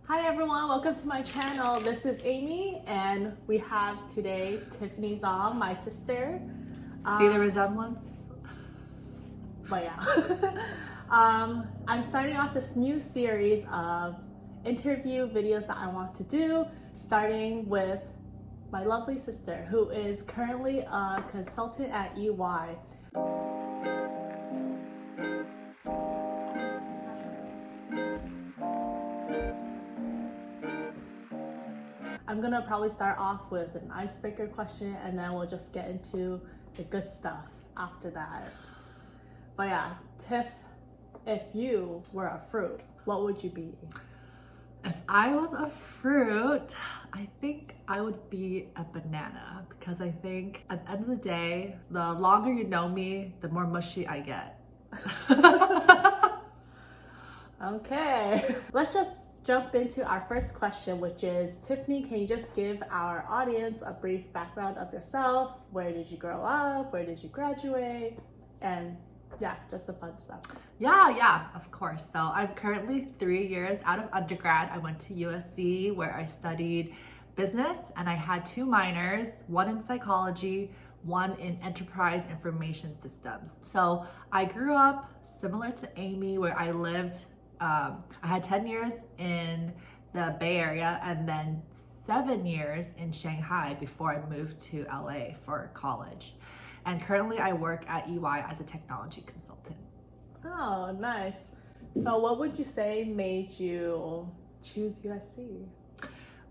Hi everyone, welcome to my channel. This is Amy and we have today Tiffany Zong, my sister. See the resemblance? But yeah. I'm starting off this new series of interview videos that I want to do, starting with my lovely sister who is currently a consultant at EY. I'm gonna probably start off with an icebreaker question and then we'll just get into the good stuff after that. But yeah, Tiff, if you were a fruit, what would you be? If I was a fruit, I think I would be a banana because I think at the end of the day, the longer you know me, the more mushy I get. Okay, let's just jump into our first question, which is, Tiffany, can you just give our audience a brief background of yourself? Where did you grow up? Where did you graduate? And yeah, just the fun stuff. Yeah, of course. So I'm currently 3 years out of undergrad. I went to USC where I studied business and I had 2 minors, one in psychology, one in enterprise information systems. So I grew up similar to Amy where I lived I had 10 years in the Bay Area and then 7 years in Shanghai before I moved to LA for college. And currently I work at EY as a technology consultant. Oh, nice. So what would you say made you choose USC?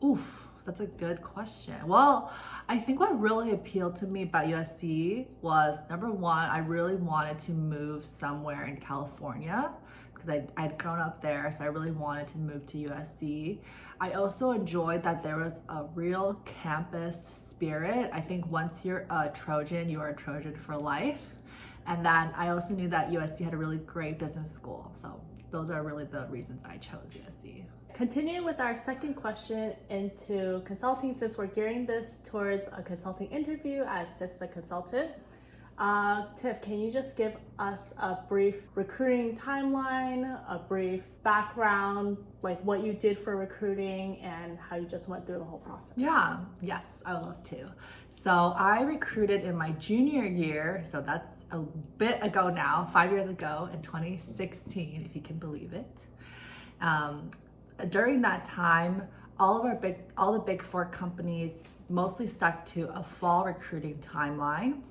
Oof, that's a good question. Well, I think what really appealed to me about USC was, number one, I really wanted to move somewhere in California because I'd grown up there, so I really wanted to move to USC. I also enjoyed that there was a real campus spirit. I think once you're a Trojan, you are a Trojan for life. And then I also knew that USC had a really great business school. So those are really the reasons I chose USC. Continuing with our second question into consulting, since we're gearing this towards a consulting interview as Tiff's a consultant. Tiff, can you just give us a brief recruiting timeline, a brief background, like what you did for recruiting and how you just went through the whole process? Yes, I would love to. So I recruited in my junior year, so that's a bit ago now, 5 years ago in 2016, if you can believe it. During that time, all the big 4 companies mostly stuck to a fall recruiting timeline.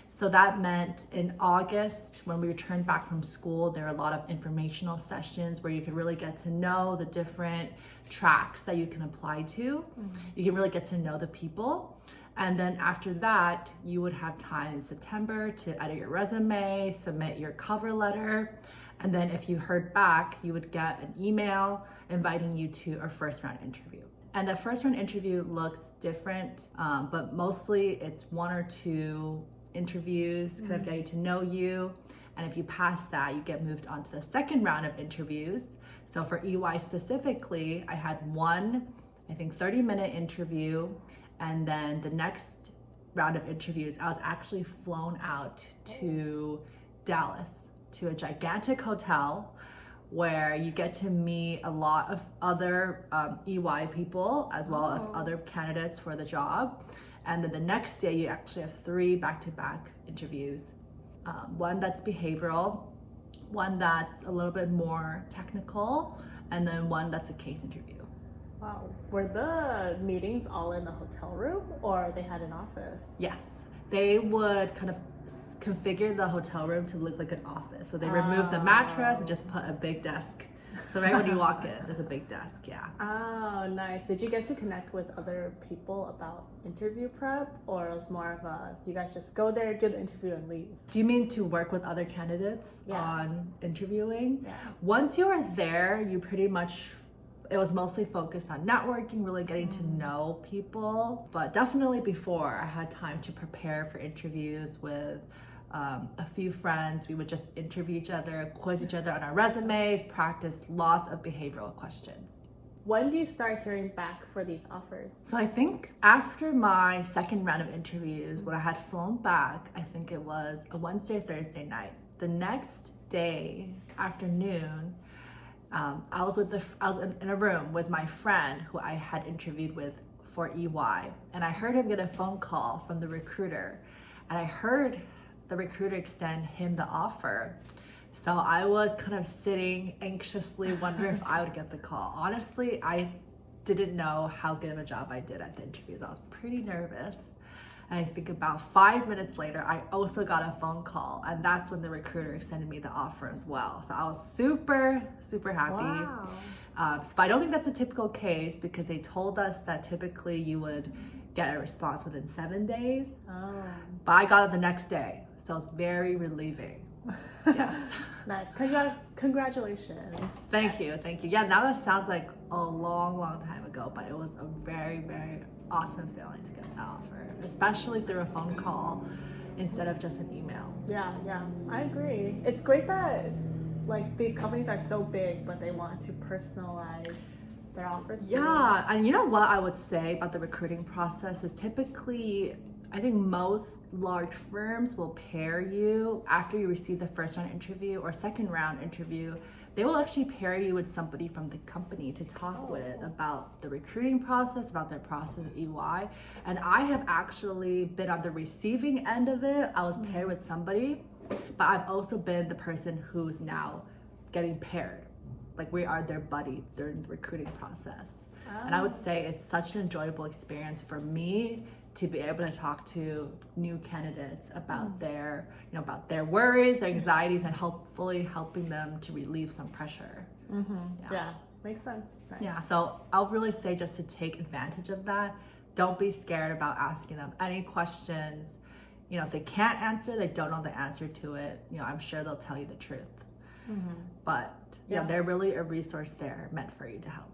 So that meant in August, when we returned back from school, there were a lot of informational sessions where you could really get to know the different tracks that you can apply to. Mm-hmm. You can really get to know the people. And then after that, you would have time in September to edit your resume, submit your cover letter. And then if you heard back, you would get an email inviting you to a first round interview. And the first round interview looks different, but mostly it's 1 or 2 interviews, kind of getting to know you. And if you pass that, you get moved on to the second round of interviews. So for EY specifically, I had one, I think 30-minute interview. And then the next round of interviews, I was actually flown out to Dallas to a gigantic hotel where you get to meet a lot of other EY people as well as other candidates for the job. And then the next day you actually have 3 back-to-back interviews. One that's behavioral, one that's a little bit more technical, and then one that's a case interview. Wow. Were the meetings all in the hotel room or they had an office? Yes. They would kind of configure the hotel room to look like an office. So they remove the mattress and just put a big desk. So right when you walk in, there's a big desk, yeah. Oh, nice. Did you get to connect with other people about interview prep, or it was more of a, you guys just go there, do the interview and leave? Do you mean to work with other candidates on interviewing? Yeah. Once you are there, you pretty much, it was mostly focused on networking, really getting to know people. But definitely before, I had time to prepare for interviews with a few friends. We would just interview each other, quiz each other on our resumes, practice lots of behavioral questions. When do you start hearing back for these offers? So I think after my second round of interviews, when I had flown back, I think it was a Wednesday or Thursday night. The next day, afternoon, I was in a room with my friend who I had interviewed with for EY, and I heard him get a phone call from the recruiter, and I heard the recruiter extend him the offer. So I was kind of sitting anxiously wondering if I would get the call. Honestly, I didn't know how good of a job I did at the interviews. I was pretty nervous. And I think about 5 minutes later, I also got a phone call, and that's when the recruiter extended me the offer as well. So I was super, super happy. Wow. But I don't think that's a typical case, because they told us that typically you would get a response within 7 days. Oh. But I got it the next day, so it's very relieving. Yes. Nice. Congratulations. Thank you. Yeah, now that sounds like a long, long time ago, but it was a very, very awesome feeling to get that offer, especially through a phone call instead of just an email. Yeah, I agree. It's great that like these companies are so big, but they want to personalize their offers. Yeah, and you know what I would say about the recruiting process is typically, I think most large firms will pair you after you receive the first round interview or second round interview. They will actually pair you with somebody from the company to talk with about the recruiting process, about their process at EY. And I have actually been on the receiving end of it. I was paired with somebody, but I've also been the person who's now getting paired. Like, we are their buddy during the recruiting process. And I would say it's such an enjoyable experience for me to be able to talk to new candidates about their, about their worries, their anxieties, and hopefully helping them to relieve some pressure. Yeah, makes sense. Nice. Yeah, so I'll really say just to take advantage of that. Don't be scared about asking them any questions. If they can't answer, they don't know the answer to it, I'm sure they'll tell you the truth. But they're really a resource there meant for you to help.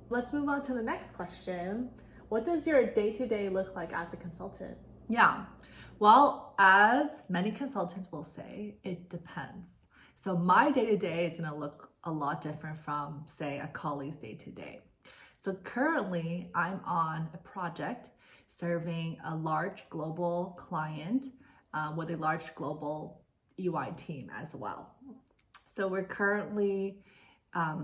Let's move on to the next question. What does your day-to-day look like as a consultant? Yeah, well, as many consultants will say, it depends. So my day-to-day is going to look a lot different from, say, a colleague's day-to-day. So currently, I'm on a project serving a large global client with a large global EY team as well. So we're currently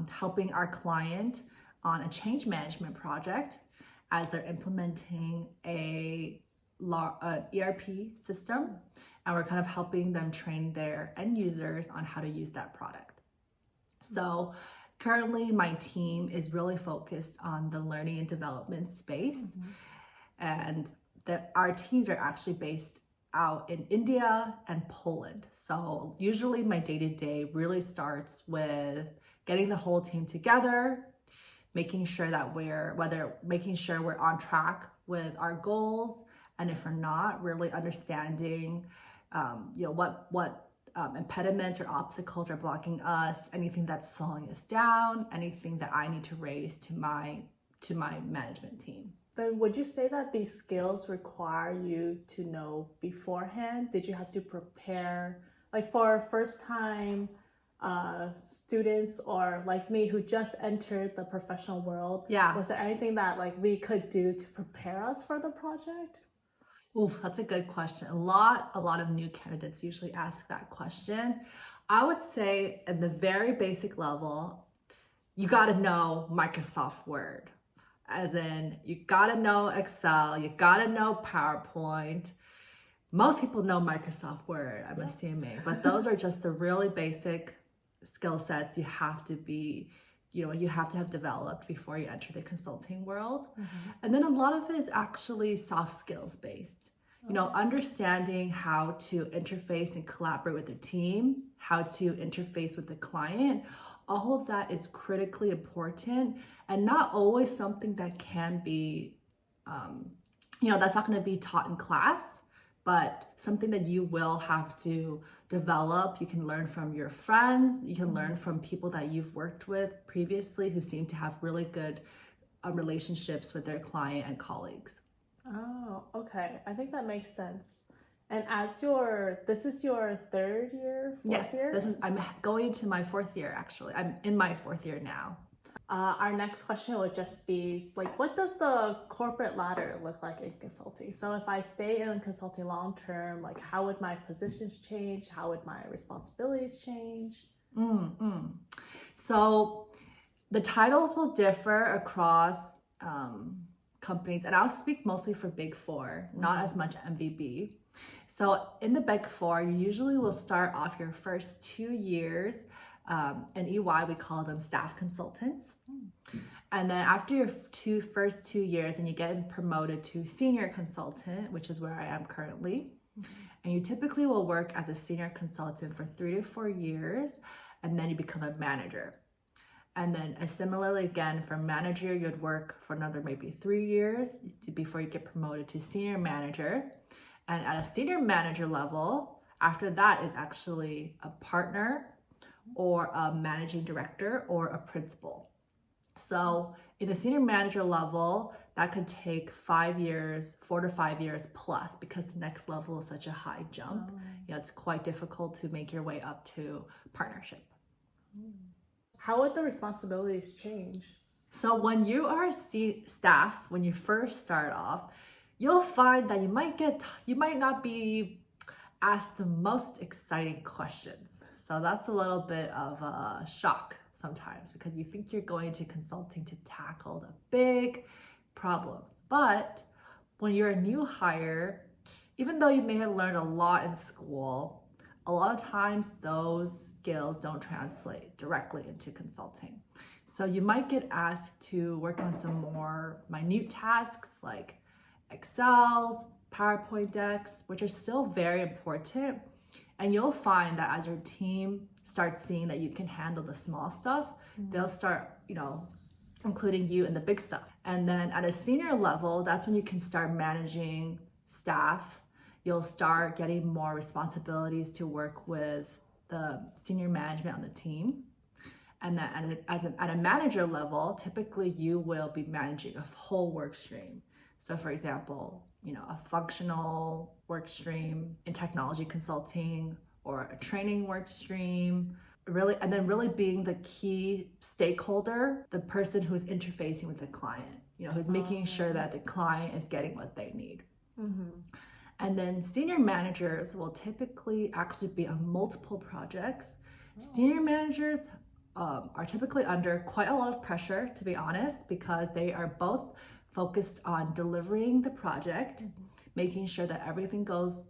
helping our client on a change management project as they're implementing an ERP system, and we're kind of helping them train their end users on how to use that product. So currently my team is really focused on the learning and development space, and our teams are actually based out in India and Poland. So usually my day-to-day really starts with getting the whole team together, making sure that we're on track with our goals, and if we're not, really understanding what impediments or obstacles are blocking us, anything that's slowing us down, anything that I need to raise to my management team. Then would you say that these skills require you to know beforehand? Did you have to prepare, like for first-time students or like me who just entered the professional world? Yeah. Was there anything that like we could do to prepare us for the project? Oh, that's a good question. A lot of new candidates usually ask that question. I would say at the very basic level, you got to know Microsoft Word. As in, you got to know Excel, you got to know PowerPoint. Most people know Microsoft Word, I'm assuming, but those are just the really basic skill sets you have to have developed before you enter the consulting world. And then a lot of it is actually soft skills based. Understanding how to interface and collaborate with the team, how to interface with the client. All of that is critically important, and not always something that can be, that's not going to be taught in class, but something that you will have to develop. You can learn from your friends, you can learn from people that you've worked with previously who seem to have really good relationships with their client and colleagues. Oh, okay. I think that makes sense. And this is your third year, fourth year? I'm going into my fourth year, actually. I'm in my fourth year now. Our next question would just be like, what does the corporate ladder look like in consulting? So if I stay in consulting long term, like how would my positions change? How would my responsibilities change? So The titles will differ across companies, and I'll speak mostly for Big Four, not as much MBB. So in the Big Four, you usually will start off your first 2 years. In EY, we call them staff consultants. And then after your first 2 years, and you get promoted to senior consultant, which is where I am currently. And you typically will work as a senior consultant for 3 to 4 years, and then you become a manager. And then similarly, again, for manager, you'd work for another maybe 3 years before you get promoted to senior manager. And at a senior manager level, after that is actually a partner or a managing director or a principal. So in the senior manager level, that could take 5 years, 4 to 5 years plus, because the next level is such a high jump. It's quite difficult to make your way up to partnership. How would the responsibilities change? So when you are staff, when you first start off, you'll find that you might not be asked the most exciting questions. So that's a little bit of a shock sometimes, because you think you're going to consulting to tackle the big problems. But when you're a new hire, even though you may have learned a lot in school, a lot of times those skills don't translate directly into consulting. So you might get asked to work on some more minute tasks like Excels, PowerPoint decks, which are still very important. And you'll find that as your team starts seeing that you can handle the small stuff, they'll start, including you in the big stuff. And then at a senior level, that's when you can start managing staff. You'll start getting more responsibilities to work with the senior management on the team. And then at a manager level, typically you will be managing a whole work stream. So for example, a functional work stream in technology consulting, or a training work stream, really being the key stakeholder, the person who's interfacing with the client, who's making sure that the client is getting what they need. And then senior managers will typically actually be on multiple projects. Senior managers are typically under quite a lot of pressure, to be honest, because they are both focused on delivering the project, making sure that everything goes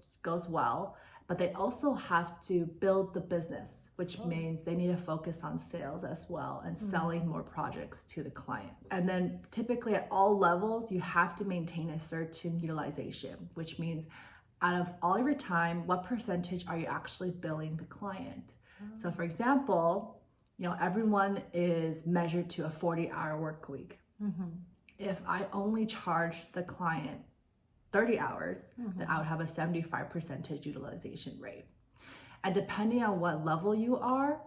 well, but they also have to build the business, which means they need to focus on sales as well and selling more projects to the client. And then typically at all levels, you have to maintain a certain utilization, which means out of all of your time, what percentage are you actually billing the client? So for example, everyone is measured to a 40-hour work week. If I only charge the client 30 hours, then I would have a 75% utilization rate. And depending on what level you are,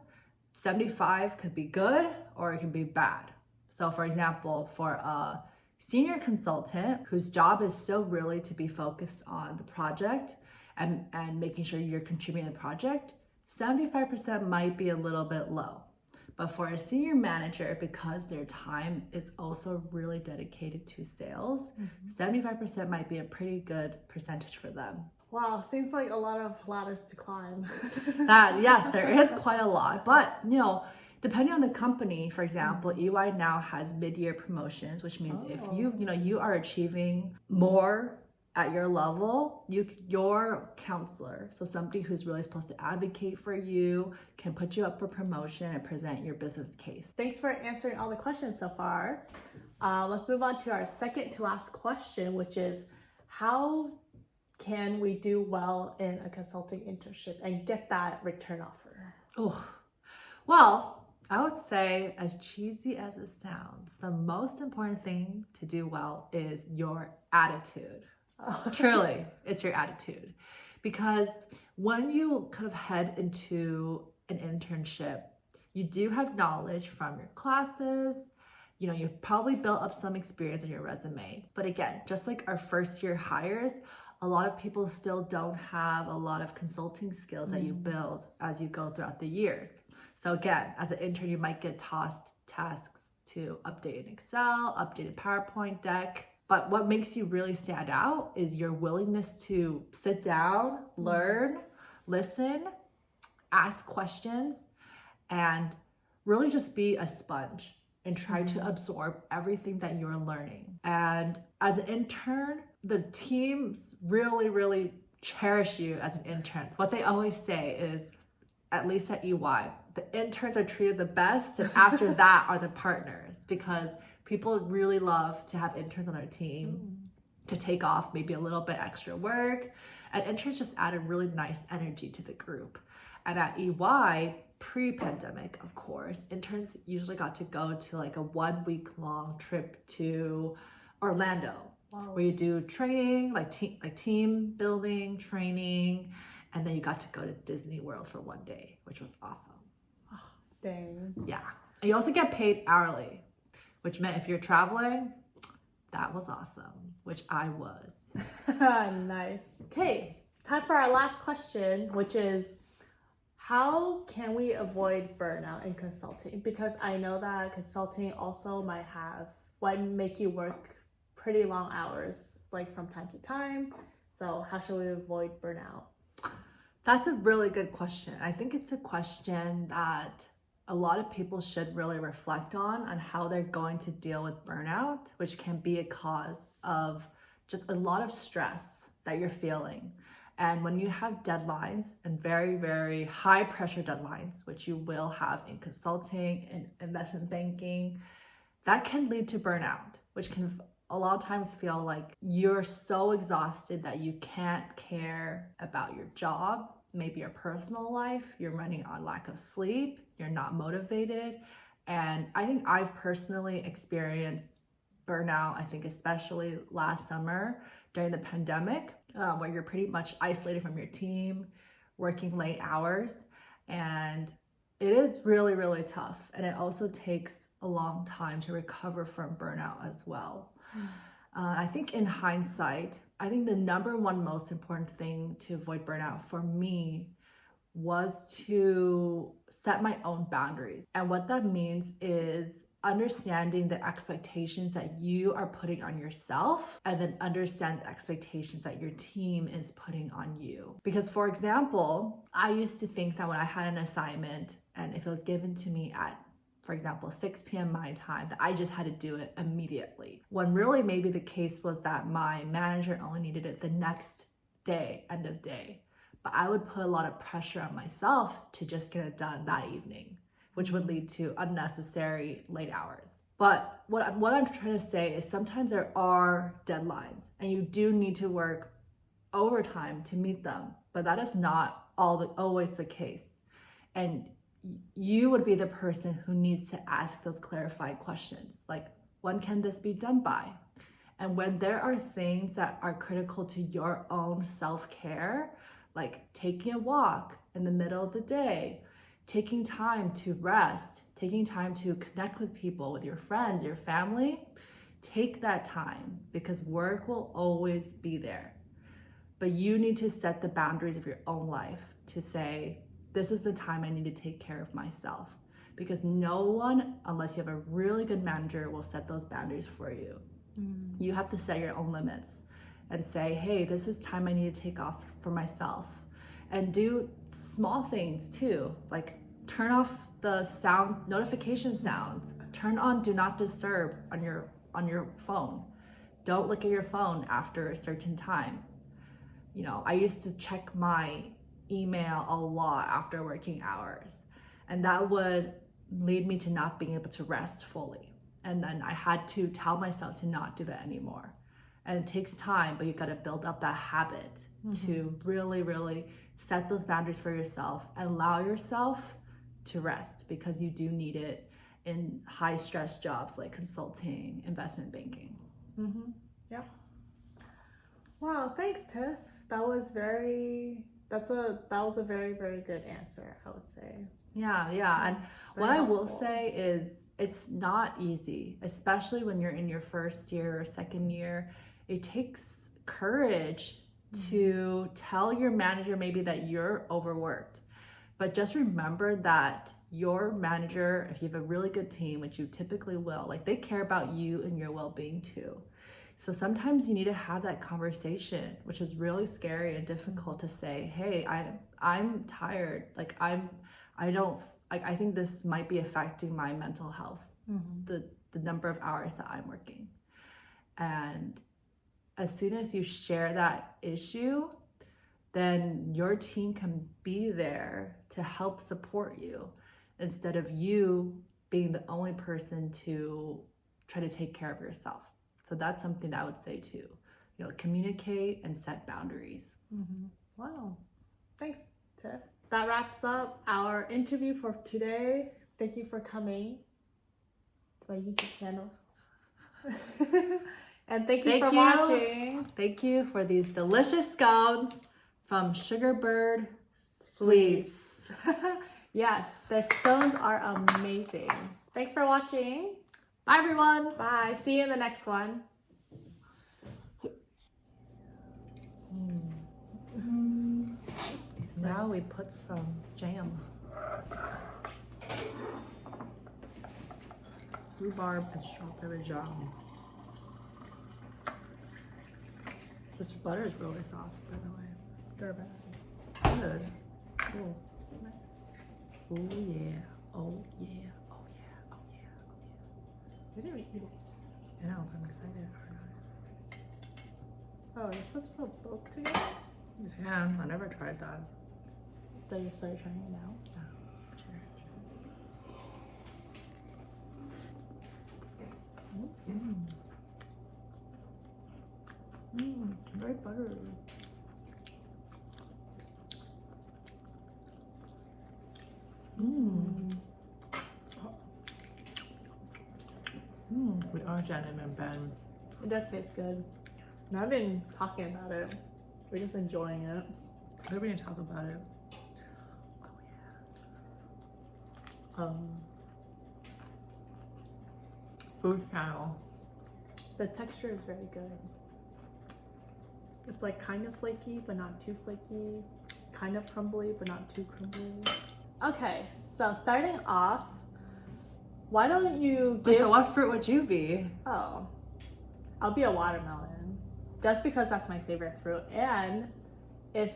75 could be good or it can be bad. So for example, for a senior consultant whose job is still really to be focused on the project and making sure you're contributing to the project, 75% might be a little bit low. But for a senior manager, because their time is also really dedicated to sales, 75% might be a pretty good percentage for them. Wow, seems like a lot of ladders to climb. Yes, there is quite a lot. But, depending on the company, for example, EY now has mid-year promotions, which means if you are achieving more at your level, your counselor, so somebody who's really supposed to advocate for you, can put you up for promotion and present your business case. Thanks for answering all the questions so far. Let's move on to our second to last question, which is how can we do well in a consulting internship and get that return offer? Well, I would say, as cheesy as it sounds, the most important thing to do well is your attitude. Truly, it's your attitude. Because when you kind of head into an internship, you do have knowledge from your classes, you've probably built up some experience in your resume. But again, just like our first year hires, a lot of people still don't have a lot of consulting skills that you build as you go throughout the years. So again, as an intern, you might get tossed tasks to update an Excel, update a PowerPoint deck. But what makes you really stand out is your willingness to sit down, learn, listen, ask questions, and really just be a sponge and try to absorb everything that you're learning. And as an intern, the teams really, really cherish you as an intern. What they always say is, at least at EY, the interns are treated the best, and after that are the partners, because people really love to have interns on their team to take off maybe a little bit extra work. And interns just add a really nice energy to the group. And at EY, pre-pandemic, of course, interns usually got to go to like a 1 week long trip to Orlando, where you do training, like team building, training, and then you got to go to Disney World for 1 day, which was awesome. Oh, dang. Yeah. And you also get paid hourly, which meant if you're traveling, that was awesome, which I was. Nice. Okay, time for our last question, which is, how can we avoid burnout in consulting? Because I know that consulting also might make you work pretty long hours, like from time to time. So how should we avoid burnout? That's a really good question. I think it's a question that a lot of people should really reflect on how they're going to deal with burnout, which can be a cause of just a lot of stress that you're feeling. And when you have deadlines, and very, very high pressure deadlines, which you will have in consulting and investment banking, that can lead to burnout, which can a lot of times feel like you're so exhausted that you can't care about your job, maybe your personal life, you're running on lack of sleep, you're not motivated. And I think I've personally experienced burnout, I think especially last summer during the pandemic, where you're pretty much isolated from your team, working late hours. And it is really, really tough. And it also takes a long time to recover from burnout as well. I think in hindsight, I think the number one most important thing to avoid burnout for me was to set my own boundaries. And what that means is understanding the expectations that you are putting on yourself, and then understand the expectations that your team is putting on you. Because for example, I used to think that when I had an assignment and if it was given to me at, for example, 6 p.m. my time, that I just had to do it immediately. When really maybe the case was that my manager only needed it the next day, end of day. But I would put a lot of pressure on myself to just get it done that evening, which would lead to unnecessary late hours. But what I'm trying to say is sometimes there are deadlines and you do need to work overtime to meet them, but that is not always the case. And you would be the person who needs to ask those clarifying questions, like, when can this be done by? And when there are things that are critical to your own self-care, like taking a walk in the middle of the day, taking time to rest, taking time to connect with people, with your friends, your family, take that time, because work will always be there. But you need to set the boundaries of your own life to say, this is the time I need to take care of myself. Because no one, unless you have a really good manager, will set those boundaries for you. You have to set your own limits and say, hey, this is time I need to take off for myself. And do small things too, like turn off the notification sounds, turn on do not disturb on your phone. Don't look at your phone after a certain time. You know, I used to check my email a lot after working hours, and that would lead me to not being able to rest fully. And then I had to tell myself to not do that anymore. And it takes time, but you've got to build up that habit to really, really set those boundaries for yourself and allow yourself to rest, because you do need it in high stress jobs like consulting, investment banking. Yeah. Wow, thanks, Tiff. That was a very, very good answer, I would say. Yeah. And Very what I helpful. will say is it's not easy, especially when you're in your first year or second year. It takes courage to tell your manager maybe that you're overworked. But just remember that your manager, if you have a really good team, which you typically will, like, they care about you and your well-being too. So sometimes you need to have that conversation, which is really scary and difficult to say, hey, I'm tired. Like, I think this might be affecting my mental health. the number of hours that I'm working. And as soon as you share that issue, then your team can be there to help support you instead of you being the only person to try to take care of yourself. So that's something that I would say too. Communicate and set boundaries. Wow. Thanks, Tiff. That wraps up our interview for today. Thank you for coming to my YouTube channel. And thank you for watching. Thank you for these delicious scones from Sugarbird Sweets. Yes, their scones are amazing. Thanks for watching. Bye, everyone. Bye. See you in the next one. Now we put some jam. Rhubarb and strawberry jam. This butter is really soft, by the way. Good. Cool. Nice. Oh yeah. Oh yeah. Oh yeah. Oh yeah. Oh I didn't eat it. yeah. I know, I'm excited. Oh, you're supposed to put both together? You can. I never tried that. That you started trying it now? Oh, cheers. Very buttery. We are jamming in bed. It does taste good. And I've been talking about it. We're just enjoying it. What are we gonna talk about it? Oh yeah. Food channel. The texture is very good. It's like kind of flaky, but not too flaky. Kind of crumbly, but not too crumbly. Okay, so starting off, why don't you give... Wait, so what fruit would you be? Oh, I'll be a watermelon. Just because that's my favorite fruit. And if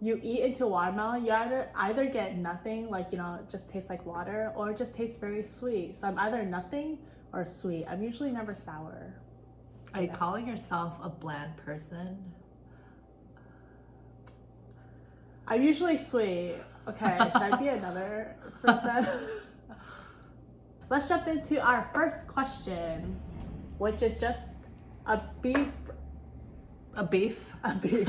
you eat into watermelon, you either get nothing, like, it just tastes like water, or it just tastes very sweet. So I'm either nothing or sweet. I'm usually never sour. Are you calling yourself a bland person? I'm usually sweet. Okay, should I be another fruit then? Let's jump into our first question, which is just a beef. A beef? A beef.